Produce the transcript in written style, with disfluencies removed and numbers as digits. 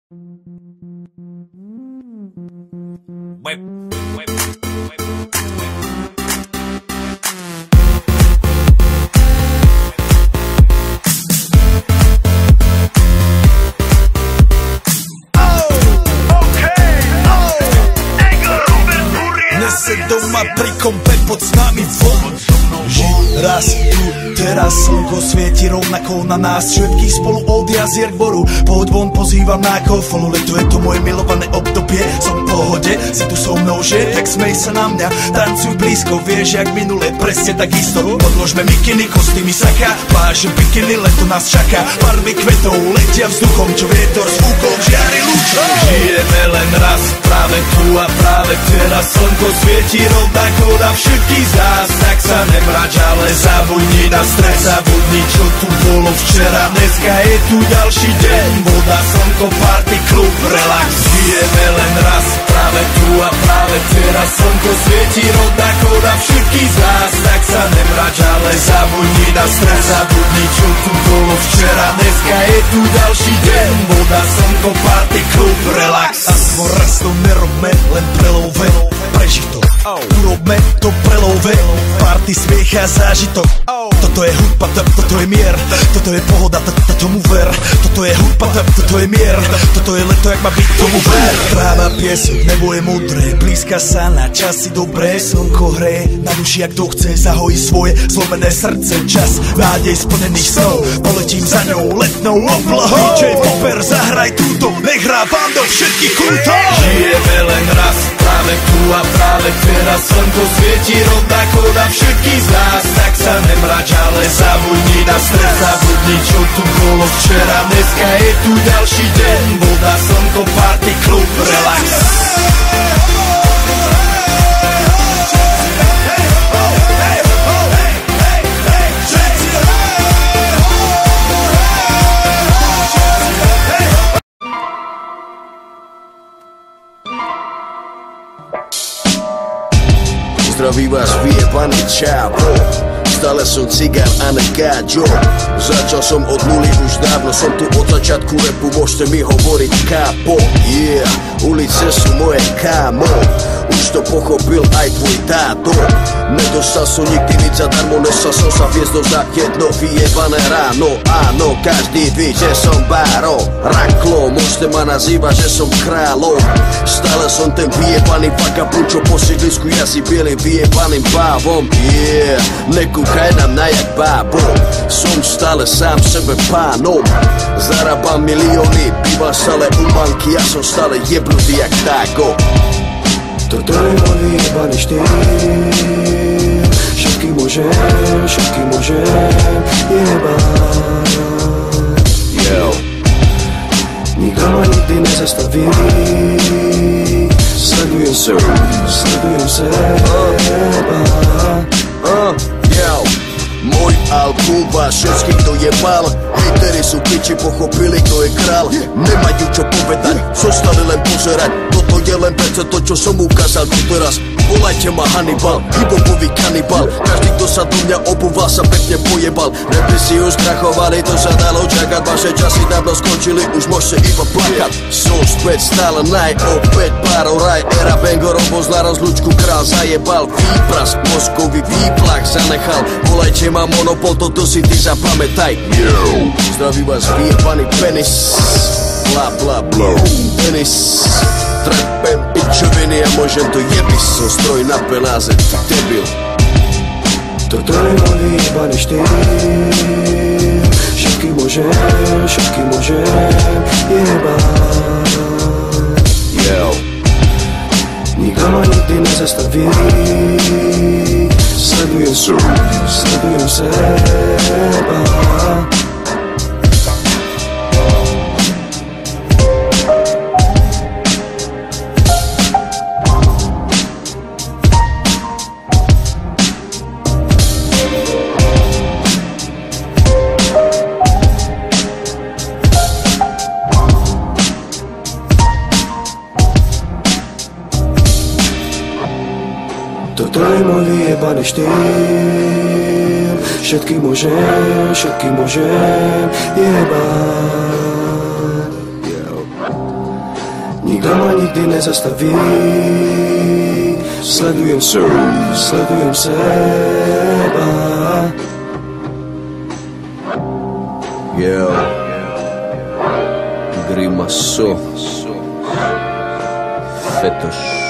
Web. Nese doma pri kompe pod s nami von. Žiť raz tu, teraz slnko svieti rovnako na nás všetkých spolu od jazier k boru. Poď von, pozývam na kofolu, leto je to moje milované obdobie. Som v pohode, si tu so mnou, že? Tak smej sa na mňa, tancuj blízko, vieš jak minule, presne tak isto. Podložme mikiny, kostýmy saka, pláže bikiny, leto nás čaká. Farby kvetov letia vzduchom, čo vietor s fúkom žiari lúčom. Žijeme len raz, práve tu a práve teraz slnko svieti rovnako na všetkých z nás. Tak sa nemrač, ale zabudni na stres, zabudni čo tu bolo včera. Dneska je tu ďalší deň, voda, slnko, party, klub, relax. Žijeme len raz, práve tu a práve teraz slnko svieti rovnako na všetkých z nás. Tak sa nemrač, ale zabudni na stres, zabudni čo tu bolo včera. Dneska je tu ďalší deň, voda, slnko, party, klub, relax. Aspoň raz to nerobme, len prelove, prežij to. Urobme to prelove, party, smiech a zážitok. Toto je hudba, toto je mier, toto je pohoda, tomu ver. Toto je hudba, toto je mier, toto je leto, jak má byť, tomu ver. Tráva, piesok, nebo je modré, blízka sa na časy dobré. Slnko hreje na duši, jak to chce, zahojí svoje zlomené srdce. Čas nádej splnených snov, poletím za ňou letnou oblohou. DJ Popper, zahraj túto, nech hrá vám do všetkých kútov. Žijeme len raz, práve tu a práve teraz slnko svieti rovnako na všetkých z nás. Tak sa nemrač, ale zabudni na stres, zabudni čo tu bolo včera. Dneska je tu ďalší deň, voda, slnko, party, klub, relax. Zdraví vás vyjebaný čávo, stále som cigár a ne gáďo. Začal som od nuly, už dávno som tu od začiatku repu, môžete mi hovoriť kápo. Yeah, ulice sú moje kámo, už to pochopil aj tvoj táto. Nedostal som nikdy nič zadarmo, nesal som sa hviezdou za jedno vyjebané ráno. Áno, každý ví, že som báro, raklo, môžete ma nazývať, že som kráľom. Stále som ten vyjebaný vagabund, čo po sídlisku jazdí bielým vyjebaným bávom. Yeah, nekúkaj na mňa jak bábo, som stále sám sebe pánom. Zarábam milióny, bývam stále u banky, ja som stále jebnutý jak táko. Toto je môj vyjebaný štýl, všetky môžem jebať. Yo, nikto ma nikdy nezastaví, sledujem seba. Yo, môj album vás všetkých dojebal, hejteri sú piči, pochopili kto je král. Nemajú čo povedať, zostali len pozerať, toto je len prece to, čo som ukázal tu teraz. Volajte ma Hannibal, hip-hopový kanibal, každý kto sa do mňa obúval sa pekne pojebal. Repy si už krachovali, to sa dalo čakať, vaše časy dávno skončili, už môžete iba plakať. Som späť stále opäť párov raj, era bangorov, pozná rozlúčku, král zajebal, výprask, mozkový výplach zanechal. Volajte ma Monopol, toto si ty zapamätaj. Yo, zdraví vás vyjebaný penis, bla bla bla, penis. Trepem pičoviny a môžem to jebiť, som stroj na penáze, ty debil. Toto je môj vyjebaný štýl, všetky môžem jebať. Yo, nikto ma nikdy nezastaví, sledujem seba. Toto je môj vyjebaný štýl, všetky môžem jebať. nikto ma nikdy nezastaví. Sledujem seba. Grimaso Fetoš